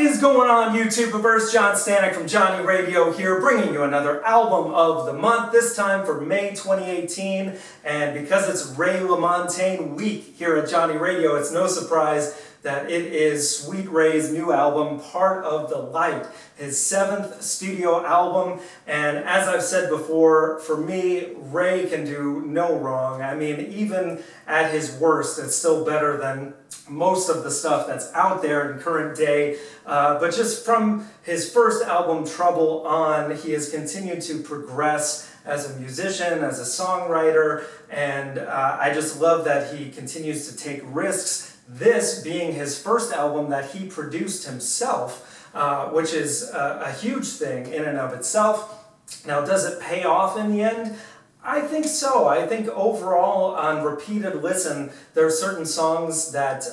is going on, YouTubeverse? John Stanek from Johnny Radio here, bringing you another album of the month, this time for May 2018. And because it's Ray Lamontagne week here at Johnny Radio, it's no surprise that it is Sweet Ray's new album, Part of the Light, his 7th studio album. And as I've said before, for me, Ray can do no wrong. I mean, even at his worst, it's still better than most of the stuff that's out there in current day. But just from his first album, Trouble, on, he has continued to progress as a musician, as a songwriter, and I just love that he continues to take risks. This being his first album that he produced himself, which is a huge thing in and of itself. Now, does it pay off in the end? I think so. I think overall, on repeated listen, there are certain songs that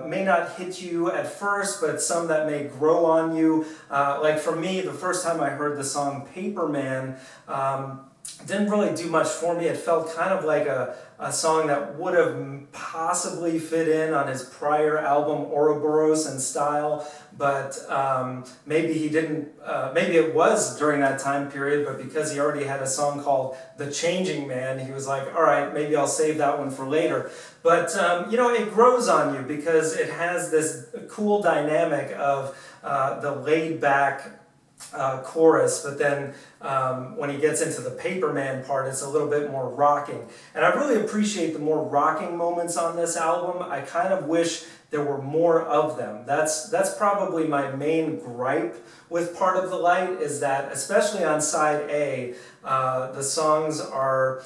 may not hit you at first, but some that may grow on you. Like for me, the first time I heard the song Paper Man, didn't really do much for me. It felt kind of like a song that would have possibly fit in on his prior album Ouroboros in style, but maybe he didn't, maybe it was during that time period, but because he already had a song called The Changing Man, he was like, all right, maybe I'll save that one for later. But, you know, it grows on you because it has this cool dynamic of the laid-back chorus, but then when he gets into the Paper Man part, it's a little bit more rocking. And I really appreciate the more rocking moments on this album. I kind of wish there were more of them. That's probably my main gripe with Part of the Light, is that especially on side A, the songs are,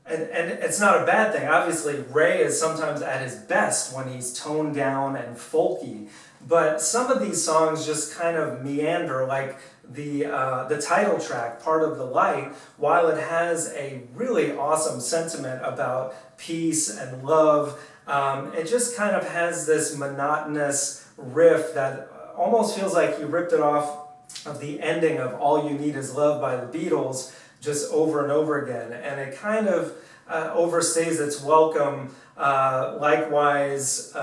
and it's not a bad thing. Obviously, Ray is sometimes at his best when he's toned down and folky, but some of these songs just kind of meander, like the title track, Part of the Light. While it has a really awesome sentiment about peace and love, it just kind of has this monotonous riff that almost feels like he ripped it off of the ending of All You Need Is Love by the Beatles, just over and over again. And it kind of overstays its welcome. Likewise,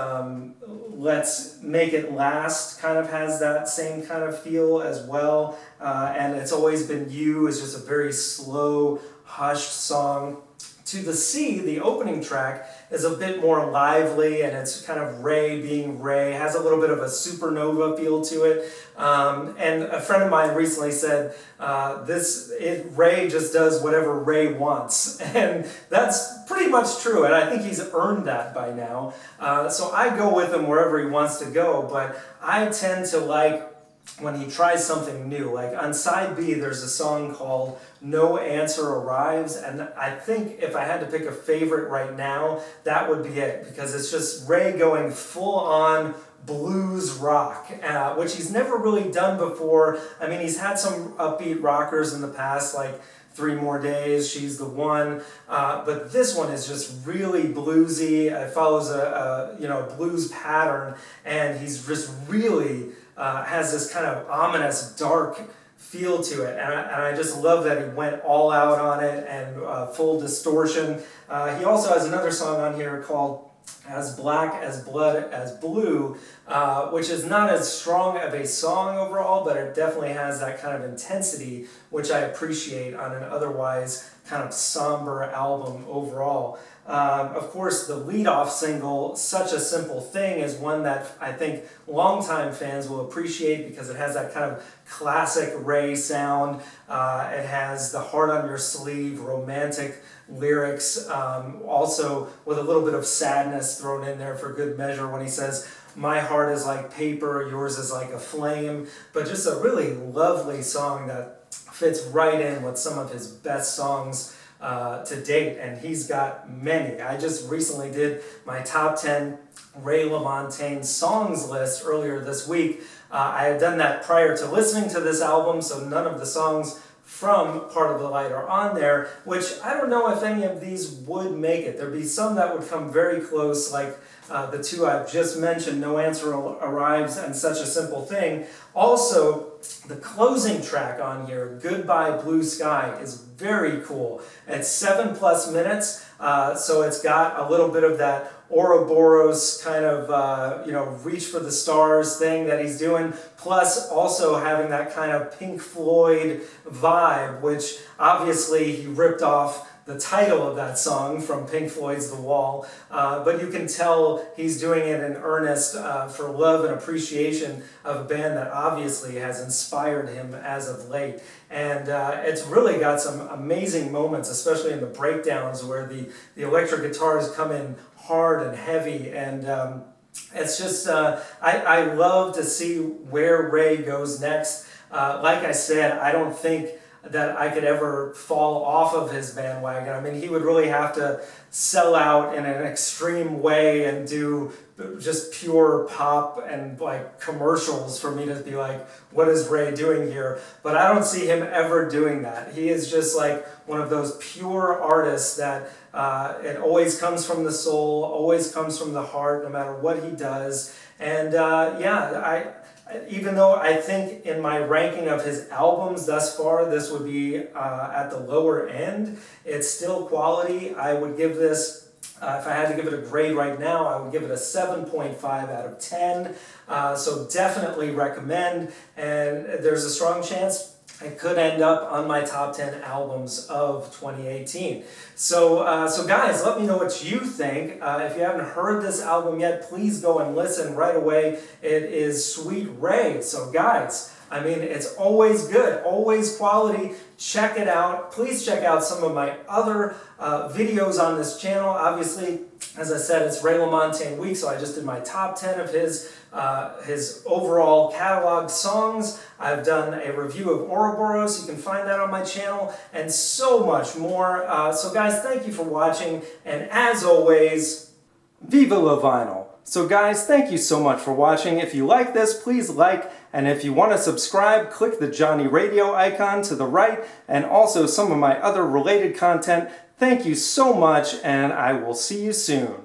Let's Make It Last kind of has that same kind of feel as well. And It's Always Been You is just a very slow, hushed song. To the Sea, the opening track, is a bit more lively, and it's kind of Ray being Ray, has a little bit of a supernova feel to it. And a friend of mine recently said, Ray just does whatever Ray wants. And that's pretty much true, and I think he's earned that by now. So I go with him wherever he wants to go, but I tend to like when he tries something new. Like on side B, there's a song called No Answer Arrives, and I think if I had to pick a favorite right now, that would be it, because it's just Ray going full-on blues rock, which he's never really done before. I mean, he's had some upbeat rockers in the past, like 3 More Days, She's the One, but this one is just really bluesy. It follows a blues pattern, and he's just really has this kind of ominous, dark feel to it, and I just love that he went all out on it, and full distortion. He also has another song on here called As Black as Blood as Blue, which is not as strong of a song overall, but it definitely has that kind of intensity, which I appreciate on an otherwise kind of somber album overall. Of course, the lead-off single, Such a Simple Thing, is one that I think longtime fans will appreciate because it has that kind of classic Ray sound. It has the heart on your sleeve, romantic lyrics, also with a little bit of sadness thrown in there for good measure when he says, my heart is like paper, yours is like a flame. But just a really lovely song that fits right in with some of his best songs to date, and he's got many. I just recently did my top 10 Ray Lamontagne songs list earlier this week. I had done that prior to listening to this album, so none of the songs from Part of the Light are on there, which I don't know if any of these would make it. There'd be some that would come very close, like the two I've just mentioned, No Answer Arrives and Such a Simple Thing. Also, the closing track on here, Goodbye Blue Sky, is very cool. It's 7+ minutes, so it's got a little bit of that Ouroboros kind of, reach for the stars thing that he's doing, plus also having that kind of Pink Floyd vibe, which obviously he ripped off the title of that song from Pink Floyd's The Wall, but you can tell he's doing it in earnest for love and appreciation of a band that obviously has inspired him as of late. And it's really got some amazing moments, especially in the breakdowns where the electric guitars come in hard and heavy, and it's just, I love to see where Ray goes next. Like I said, I don't think that I could ever fall off of his bandwagon. I mean, he would really have to sell out in an extreme way and do just pure pop and like commercials for me to be like, what is Ray doing here? But I don't see him ever doing that. He is just like one of those pure artists that it always comes from the soul, always comes from the heart, no matter what he does. And even though I think in my ranking of his albums thus far, this would be at the lower end, it's still quality. I would give this, if I had to give it a grade right now, I would give it a 7.5 out of 10. So definitely recommend, and there's a strong chance it could end up on my top 10 albums of 2018. So guys, let me know what you think. If you haven't heard this album yet, please go and listen right away. It is Sweet Ray. So guys, I mean, it's always good, always quality. Check it out. Please check out some of my other videos on this channel. Obviously, as I said, it's Ray Lamontagne week, so I just did my top 10 of his overall catalog songs. I've done a review of Ouroboros. You can find that on my channel, and so much more. So guys, thank you for watching, and as always, Viva la Vinyl! So guys, thank you so much for watching. If you like this, please like, and if you want to subscribe, click the Johnny Radio icon to the right, and also some of my other related content. Thank you so much, and I will see you soon.